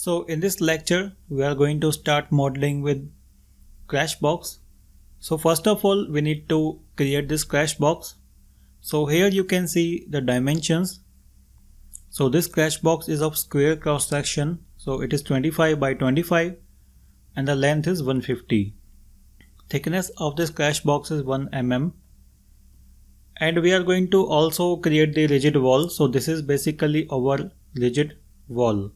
So in this lecture we are going to start modeling with Crashbox. So first of all we need to create this Crashbox. So here you can see the dimensions. So this Crashbox is of square cross section, so it is 25 by 25 and the length is 150. Thickness of this Crashbox is 1 mm. And we are going to also create the rigid wall. So this is basically our rigid wall.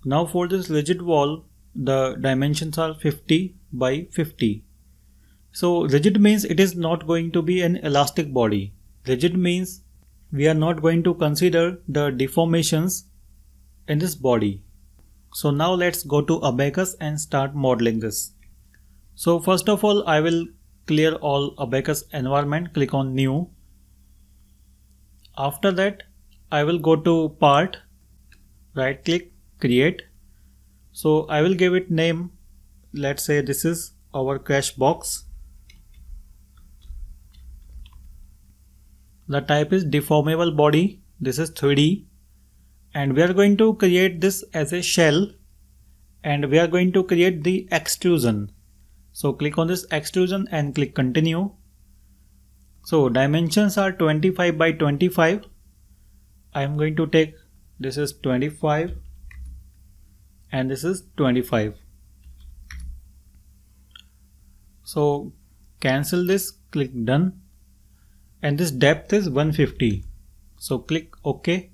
Now for this rigid wall, the dimensions are 50 by 50. So rigid means it is not going to be an elastic body. Rigid means we are not going to consider the deformations in this body. So now let's go to Abaqus and start modeling this. So first of all, I will clear all Abaqus environment, click on new. After that, I will go to part, right click, create. So I will give it name. Let's say this is our Crashbox. The type is deformable body. This is 3D. And we are going to create this as a shell. And we are going to create the extrusion. So click on this extrusion and click continue. So dimensions are 25 by 25. I am going to take, this is 25 and this is 25. So cancel this, click done, and this depth is 150. So click OK.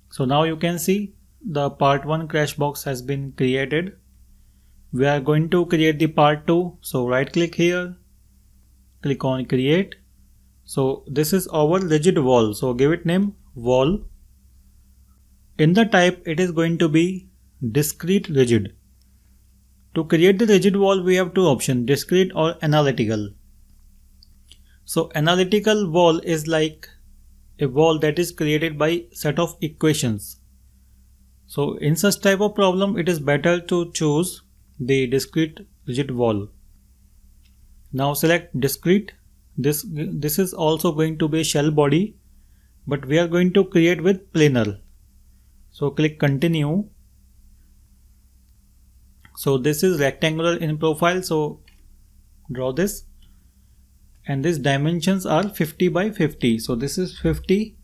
So now you can see the part 1 Crashbox has been created. We are going to create the part 2. So right click here, click on create. So this is our rigid wall. So give it name wall. In the type it is going to be discrete rigid. To create the rigid wall we have two options, discrete or analytical. So analytical wall is like a wall that is created by set of equations. So in such type of problem it is better to choose the discrete rigid wall. Now select discrete. This is also going to be a shell body, but we are going to create with planar. So click continue. So this is rectangular in profile, so draw this, and these dimensions are 50 by 50. So this is 50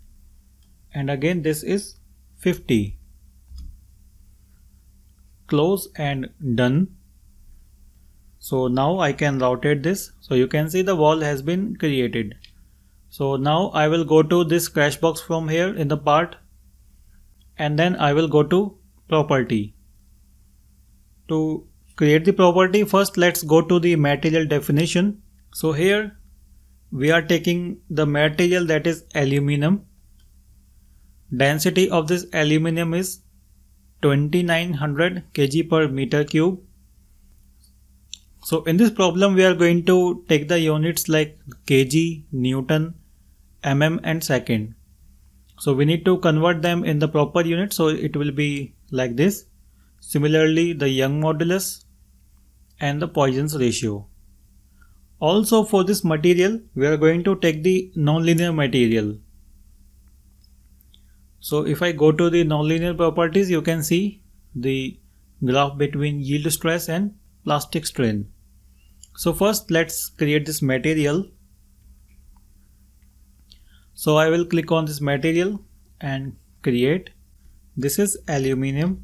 and again this is 50. Close and done. So now I can rotate this. So you can see the wall has been created. So now I will go to this Crashbox from here in the part, and then I will go to property. To create the property, first let's go to the material definition. So here we are taking the material that is aluminum. Density of this aluminum is 2900 kg per meter cube. So in this problem we are going to take the units like kg, newton, mm and second. So we need to convert them in the proper unit, so it will be like this. Similarly the Young modulus and the Poisson's ratio. Also for this material we are going to take the nonlinear material. So if I go to the nonlinear properties, you can see the graph between yield stress and plastic strain. So first let's create this material. So I will click on this material and create. This is aluminum.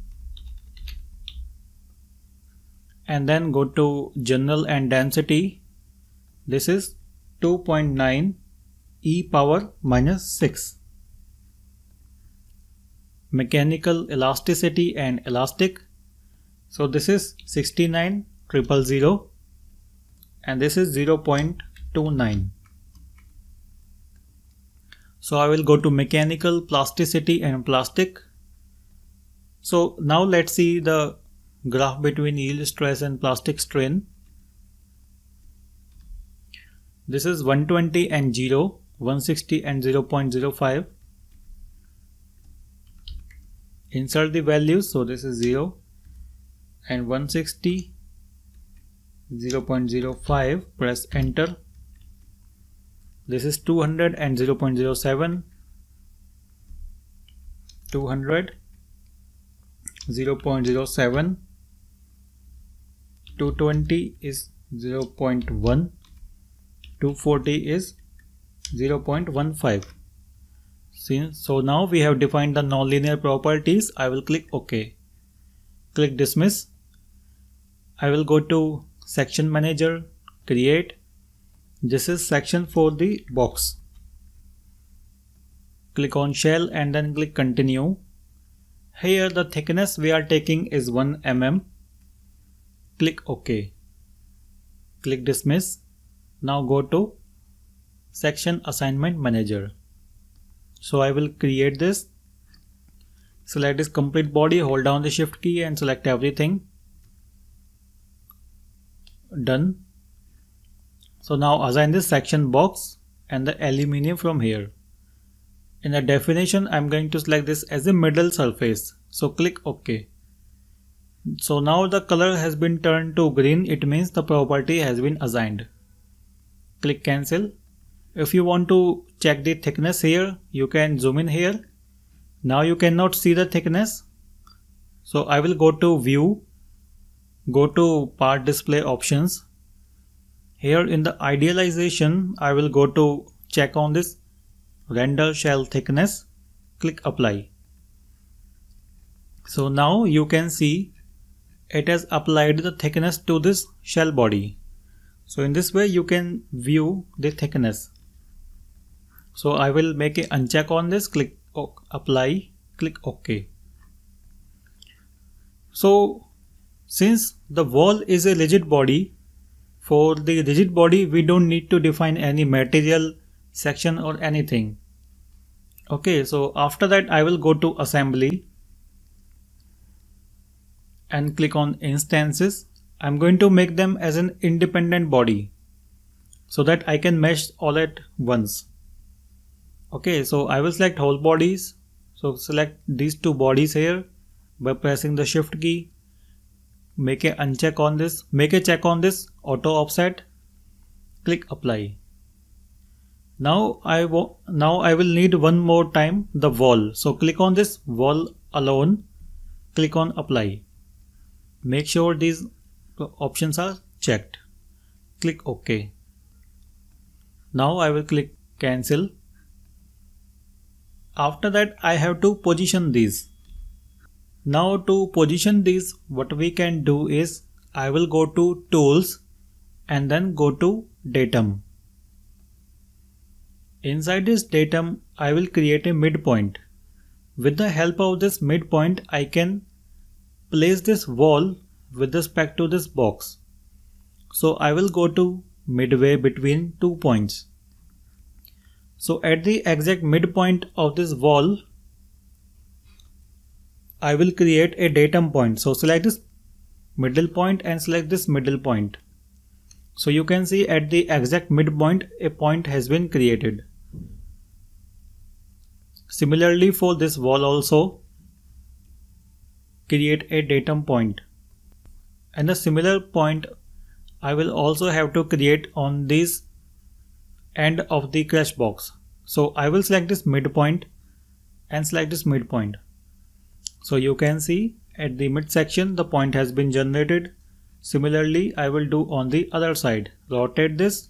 And then go to general and density. This is 2.9 e power minus 6. Mechanical elasticity and elastic. So this is 69,000 and this is 0.29. So I will go to mechanical, plasticity and plastic. So now let's see the graph between yield stress and plastic strain. This is 120 and 0, 160 and 0.05. Insert the values. So this is 0 and 160, 0.05. Press enter. This is 200 and 0.07, 200 0.07, 220 is 0.1, 240 is 0.15. So now we have defined the nonlinear properties. I will click OK. Click dismiss. I will go to section manager, create. This is section for the box. Click on shell and then click continue. Here the thickness we are taking is 1 mm. Click OK. Click dismiss. Now go to section assignment manager. So I will create this. Select this complete body, hold down the shift key and select everything. Done. So now assign this section box and the aluminium from here. In the definition, I'm going to select this as a middle surface. So click OK. So now the color has been turned to green. It means the property has been assigned. Click cancel. If you want to check the thickness here, you can zoom in here. Now you cannot see the thickness. So I will go to view, go to part display options. Here in the idealization, I will go to check on this render shell thickness. Click apply. So now you can see it has applied the thickness to this shell body. So in this way you can view the thickness. So I will make a uncheck on this, click apply, click OK. So since the wall is a rigid body, for the rigid body we don't need to define any material, section or anything. Okay, so after that I will go to assembly and click on instances. I'm going to make them as an independent body so that I can mesh all at once. Okay, so I will select whole bodies. So select these two bodies here by pressing the shift key. Make a uncheck on this, make a check on this auto offset. Click apply. Now I will need one more time the wall. So click on this wall alone. Click on apply. Make sure these options are checked. Click OK. Now I will click cancel. After that I have to position these. Now to position these, what we can do is I will go to tools and then go to datum. Inside this datum I will create a midpoint. With the help of this midpoint I can place this wall with respect to this box. So I will go to midway between 2 points. So at the exact midpoint of this wall I will create a datum point. So select this middle point and select this middle point. So you can see at the exact midpoint a point has been created. Similarly for this wall also create a datum point. And a similar point I will also have to create on this end of the crash box. So I will select this midpoint and select this midpoint. So you can see at the midsection the point has been generated. Similarly I will do on the other side. Rotate this,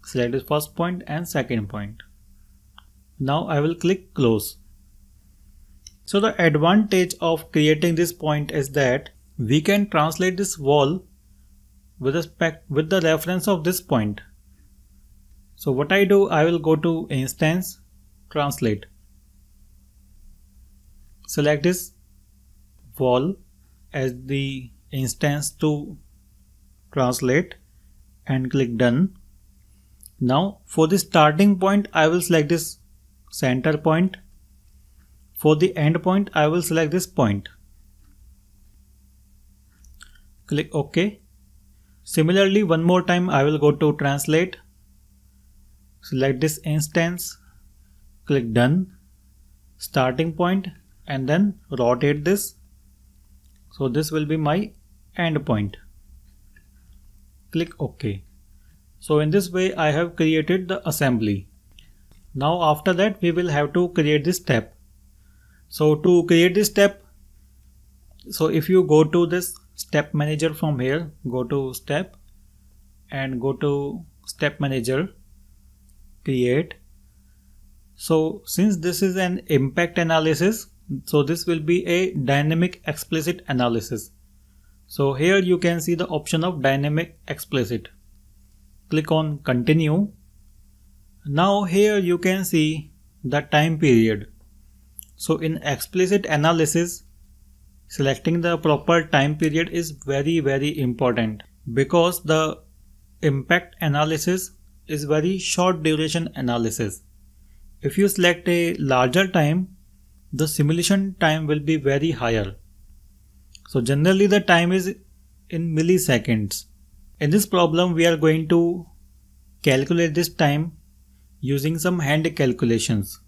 select this first point and second point. Now I will click close. So the advantage of creating this point is that we can translate this wall with the reference of this point. So what I do, I will go to instance, translate. Select this wall as the instance to translate and click done. Now for the starting point I will select this center point. For the end point I will select this point. Click OK. Similarly one more time I will go to translate. Select this instance. Click done. Starting point and then rotate this. So this will be my end point. Click OK. So in this way I have created the assembly. Now after that we will have to create this step. So to create this step So if you go to this step manager from here, go to step and go to step manager, create. So since this is an impact analysis, so this will be a dynamic explicit analysis. So here you can see the option of dynamic explicit. Click on continue. Now here you can see the time period. So in explicit analysis, selecting the proper time period is very important, because the impact analysis is very short duration analysis. If you select a larger time, the simulation time will be very higher. So generally the time is in milliseconds. In this problem we are going to calculate this time using some hand calculations.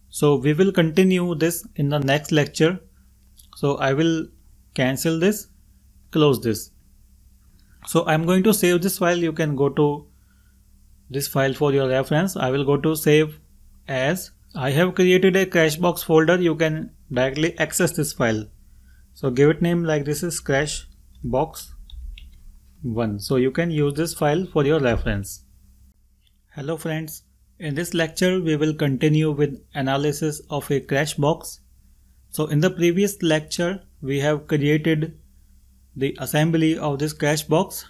So we will continue this in the next lecture. So I will cancel this, close this. So I'm going to save this file. You can go to this file for your reference. I will go to save as. I have created a Crashbox folder. You can directly access this file. So give it name like this is Crashbox1. So you can use this file for your reference. Hello friends. In this lecture we will continue with analysis of a Crashbox. So in the previous lecture we have created the assembly of this Crashbox.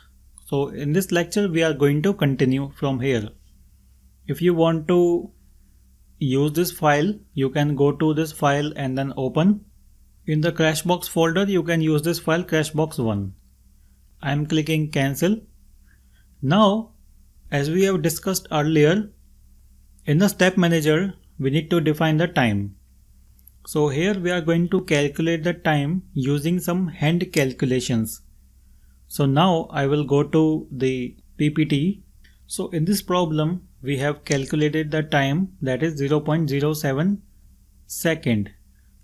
So in this lecture we are going to continue from here. If you want to use this file, you can go to this file and then open. In the Crashbox folder you can use this file Crashbox1. I am clicking cancel. Now as we have discussed earlier, in the step manager we need to define the time. So here we are going to calculate the time using some hand calculations. So now I will go to the PPT. So in this problem we have calculated the time, that is 0.07 second.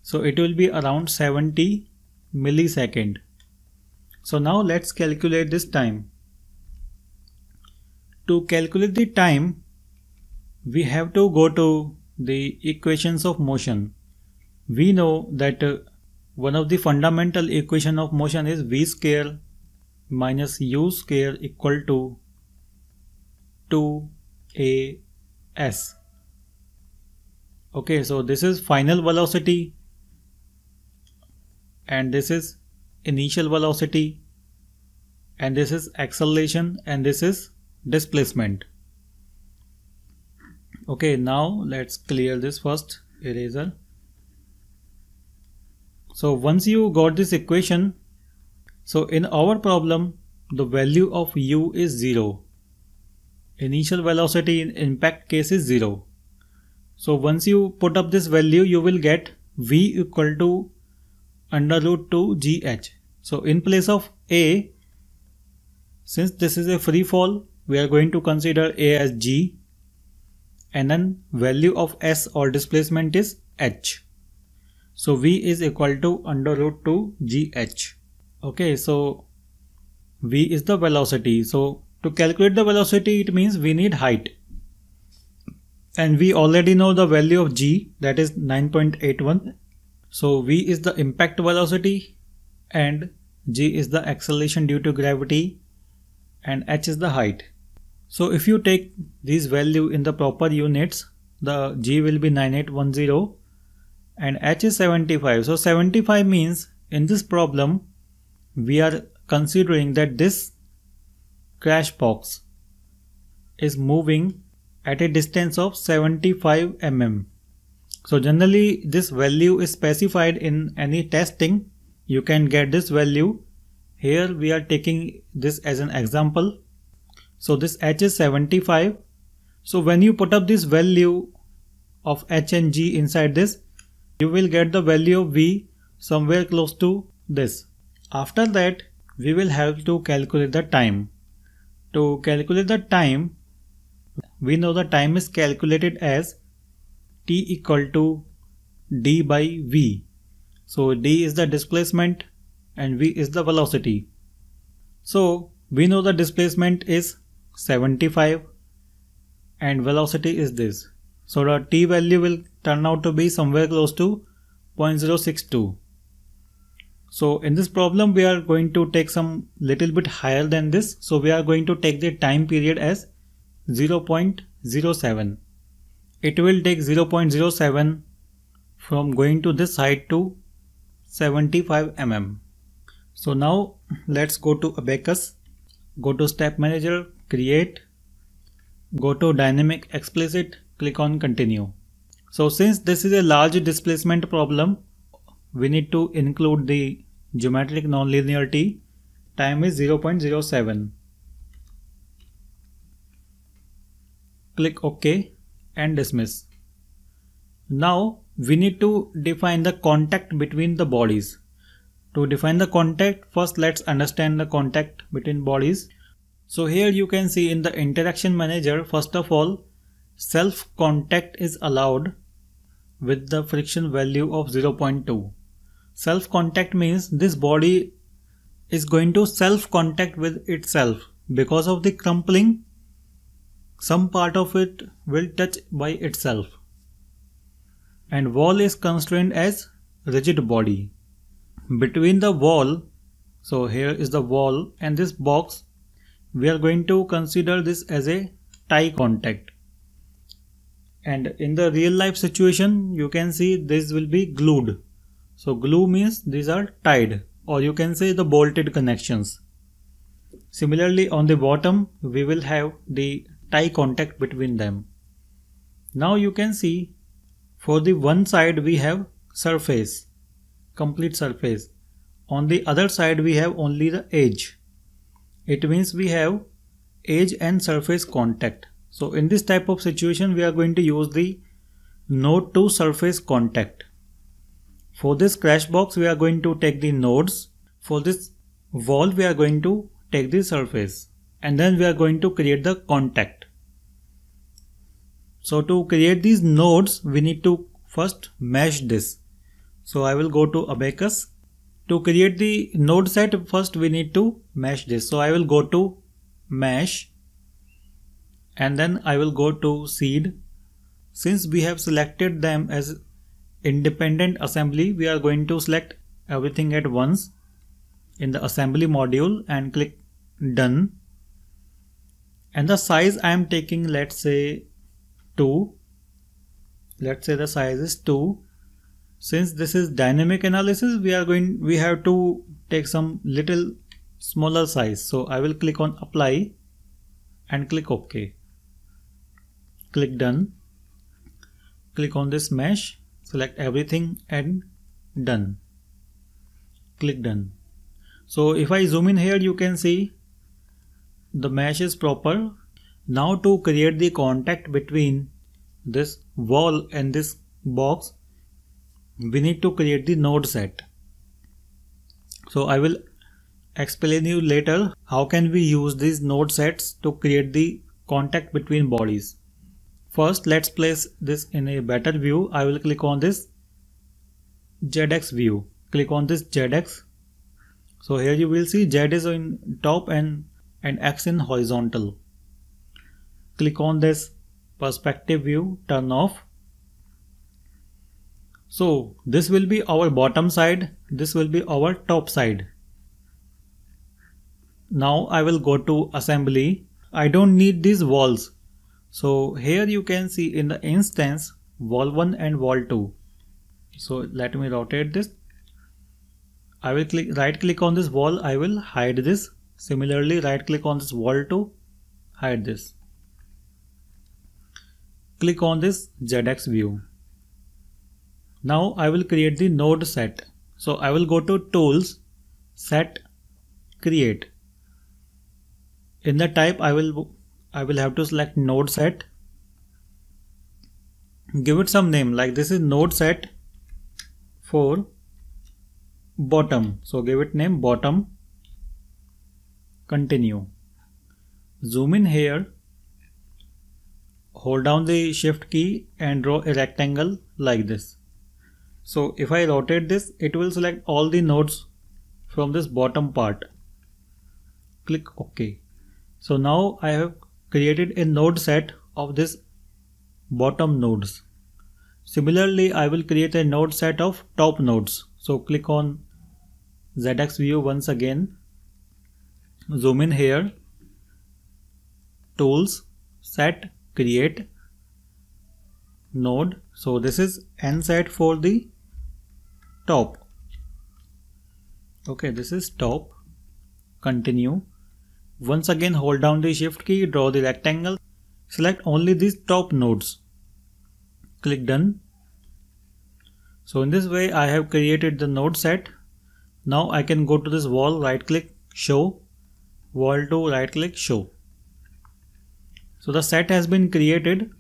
So it will be around 70 millisecond. So now let's calculate this time. To calculate the time, we have to go to the equations of motion. We know that one of the fundamental equation of motion is v square minus u square equal to 2as. Okay, so this is final velocity and this is initial velocity and this is acceleration and this is displacement. Okay, now let's clear this first, eraser. So once you got this equation, so in our problem the value of u is 0. Initial velocity in impact case is 0. So once you put up this value you will get v equal to under root 2 gh. So in place of a, since this is a free fall, we are going to consider a as g, and then value of s or displacement is h. So v is equal to under root 2 gh. Okay, so v is the velocity. So to calculate the velocity it means we need height. And we already know the value of g, that is 9.81. So v is the impact velocity and g is the acceleration due to gravity and h is the height. So if you take these value in the proper units, the g will be 9810 and h is 75. So 75 means in this problem we are considering that this Crashbox is moving at a distance of 75 mm. So generally this value is specified in any testing. You can get this value. Here we are taking this as an example. So this h is 75. So when you put up this value of h and g inside this, you will get the value of v somewhere close to this. After that we will have to calculate the time. To calculate the time, we know the time is calculated as t equal to d by v. So d is the displacement and v is the velocity. So we know the displacement is 75 and velocity is this. So the t value will turn out to be somewhere close to 0.062. So in this problem we are going to take some little bit higher than this. So we are going to take the time period as 0.07. It will take 0.07 from going to this side to 75 mm. So now let's go to Abaqus, go to Step Manager, Create, go to Dynamic Explicit, click on Continue. So since this is a large displacement problem, we need to include the geometric nonlinearity. Time is 0.07. Click OK and dismiss. Now we need to define the contact between the bodies. To define the contact, first let's understand the contact between bodies. So here you can see in the interaction manager, first of all, self contact is allowed with the friction value of 0.2. Self contact means this body is going to self contact with itself. Because of the crumpling, some part of it will touch by itself. And wall is constrained as rigid body. Between the wall, so here is the wall and this box, we are going to consider this as a tie contact. And in the real life situation, you can see this will be glued. So glue means these are tied, or you can say the bolted connections. Similarly, on the bottom, we will have the tie contact between them. Now you can see for the one side we have surface, complete surface. On the other side we have only the edge. It means we have edge and surface contact. So in this type of situation we are going to use the node to surface contact. For this crash box we are going to take the nodes. For this wall we are going to take the surface. And then we are going to create the contact. So to create these nodes we need to first mesh this. So I will go to Abaqus. To create the node set, first we need to mesh this. So I will go to Mesh and then I will go to Seed. Since we have selected them as independent assembly, we are going to select everything at once in the assembly module and click Done. And the size I am taking, let's say 2. Let's say the size is 2. Since this is dynamic analysis, we have to take some little smaller size. So I will click on Apply and click OK. Click Done. Click on this mesh, select everything and Done. Click Done. So if I zoom in here, you can see the mesh is proper. Now to create the contact between this wall and this box, we need to create the node set. So I will explain you later how can we use these node sets to create the contact between bodies. First let's place this in a better view. I will click on this ZX view. Click on this ZX. So here you will see Z is in top and X in horizontal. Click on this perspective view, turn off. So this will be our bottom side, this will be our top side. Now I will go to assembly. I don't need these walls. So here you can see in the instance wall 1 and wall 2. So let me rotate this. I will right click on this wall, I will hide this. Similarly right click on this wall to hide this. Click on this ZX view. Now I will create the node set. So I will go to Tools, Set, Create. In the type I will have to select node set. Give it some name, like this is node set for bottom. So give it name bottom. Continue. Zoom in here. Hold down the shift key and draw a rectangle like this. So if I rotate this, it will select all the nodes from this bottom part. Click OK. So now I have created a node set of this bottom nodes. Similarly, I will create a node set of top nodes. So click on ZX view once again, zoom in here, tools, set, create, node. So this is nset for the top. Okay, this is top. Continue. Once again hold down the shift key, draw the rectangle, select only these top nodes. Click done. So in this way I have created the node set. Now I can go to this wall, right click, show, wall to right click, show. So the set has been created.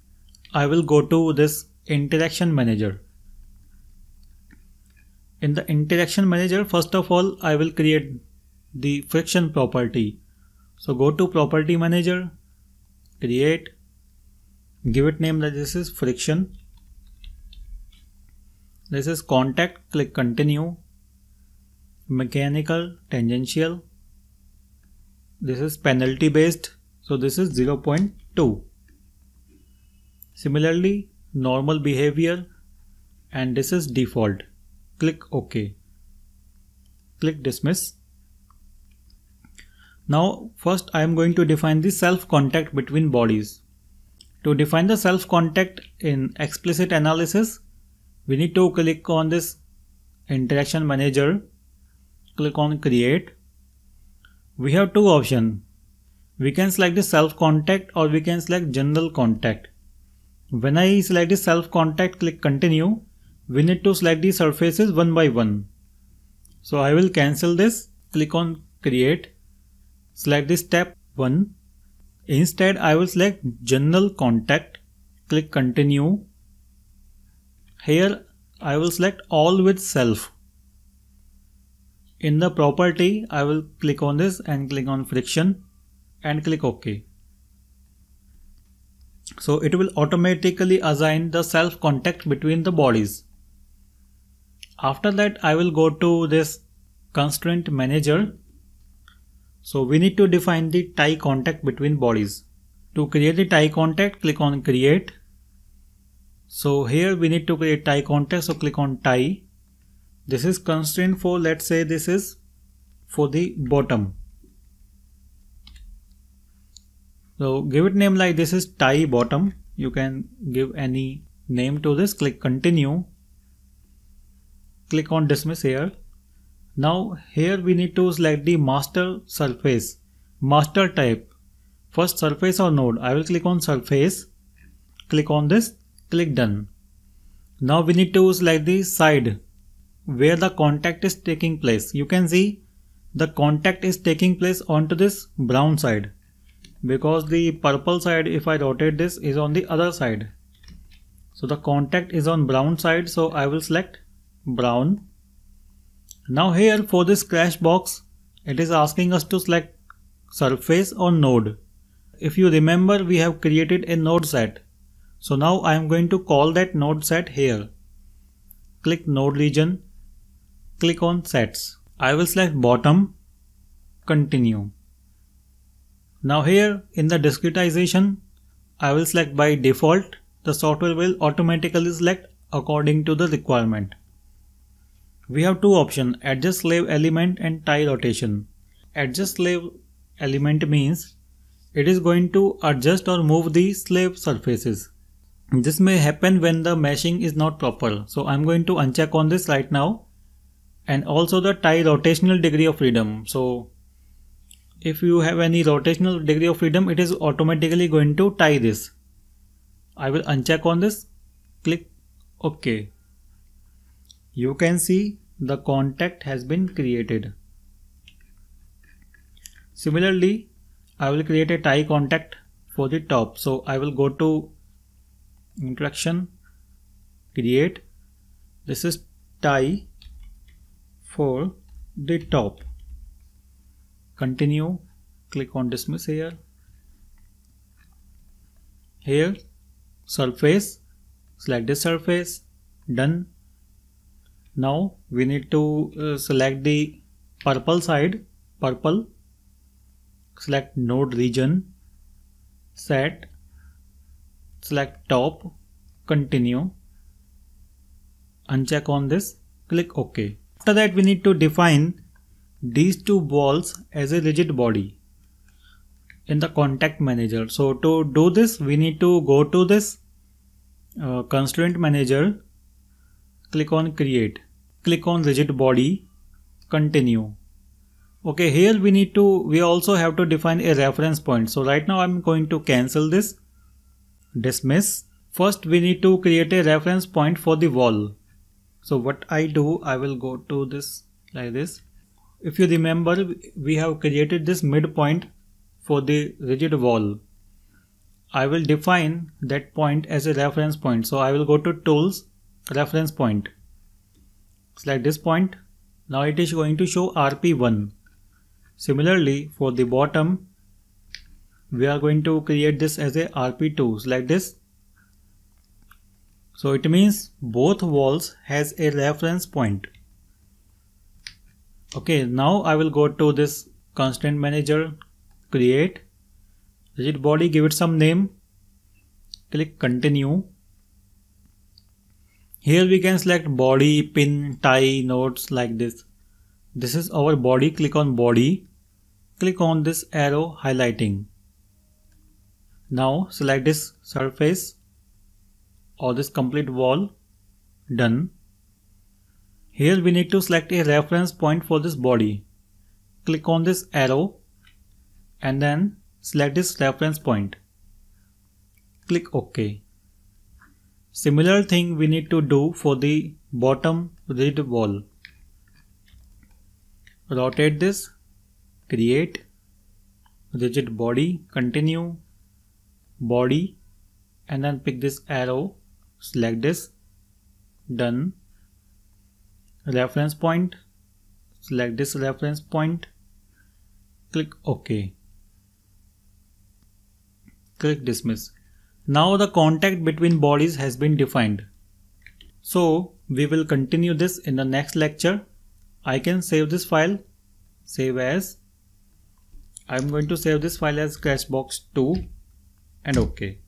I will go to this interaction manager. In the interaction manager, first of all I will create the friction property. So go to property manager, create, give it name that this is friction. This is contact, click continue, mechanical, tangential. This is penalty based, so this is 0.2. Similarly, normal behavior, and this is default. Click OK. Click dismiss. Now first I am going to define the self contact between bodies. To define the self contact in explicit analysis, we need to click on this interaction manager, click on create. We have two options. We can select the self contact or we can select general contact. When I select the self contact, click continue, we need to select the surfaces one by one. So I will cancel this, click on create, select the step 1. Instead I will select general contact, click continue. Here I will select all with self. In the property I will click on this and click on friction and click OK. So it will automatically assign the self contact between the bodies. After that I will go to this constraint manager. So we need to define the tie contact between bodies. To create the tie contact, click on create. So here we need to create tie contact, so click on tie. This is constraint for, let's say this is for the bottom. So give it name like this is tie bottom. You can give any name to this, click continue. Click on dismiss here. Now here we need to select the master surface, master type. First surface or node. I will click on surface. Click on this. Click done. Now we need to select the side where the contact is taking place. You can see the contact is taking place onto this brown side, because the purple side, if I rotate this, is on the other side. So the contact is on brown side, so I will select brown. Now here for this crash box, it is asking us to select surface or node. If you remember, we have created a node set. So now I am going to call that node set here. Click node region, click on sets. I will select bottom, continue. Now here in the discretization, I will select by default. The software will automatically select according to the requirement. We have two options, adjust slave element and tie rotation. Adjust slave element means it is going to adjust or move the slave surfaces. This may happen when the meshing is not proper. So I'm going to uncheck on this right now. And also the tie rotational degree of freedom. So if you have any rotational degree of freedom, it is automatically going to tie this. I will uncheck on this, click OK. You can see the contact has been created. Similarly, I will create a tie contact for the top. So I will go to interaction, create. This is tie for the top. Continue, click on dismiss here. Here surface, select this surface, done. Now we need to select the purple side, purple, select node region, set, select top, continue, uncheck on this, click OK. After that we need to define these two balls as a rigid body in the contact manager. So to do this, we need to go to this constraint manager, click on create, click on rigid body, continue. Okay, here we also have to define a reference point. So right now I'm going to cancel this, dismiss. First we need to create a reference point for the wall. So what I do, I will go to this like this. If you remember, we have created this midpoint for the rigid wall. I will define that point as a reference point. So I will go to tools, reference point, select this point. Now it is going to show RP1. Similarly, for the bottom, we are going to create this as a RP2, like this. So it means both walls has a reference point. Okay, now I will go to this constraint manager, create, rigid body, give it some name, click continue. Here we can select body, pin, tie, nodes, like this. This is our body, click on body, click on this arrow highlighting. Now select this surface or this complete wall, done. Here we need to select a reference point for this body. Click on this arrow and then select this reference point. Click OK. Similar thing we need to do for the bottom rigid wall. Rotate this, create, rigid body, continue, body, and then pick this arrow, select this, done. Reference point, select this reference point, click OK. Click dismiss. Now the contact between bodies has been defined. So we will continue this in the next lecture. I can save this file, save as. I'm going to save this file as Scratchbox 2 and OK.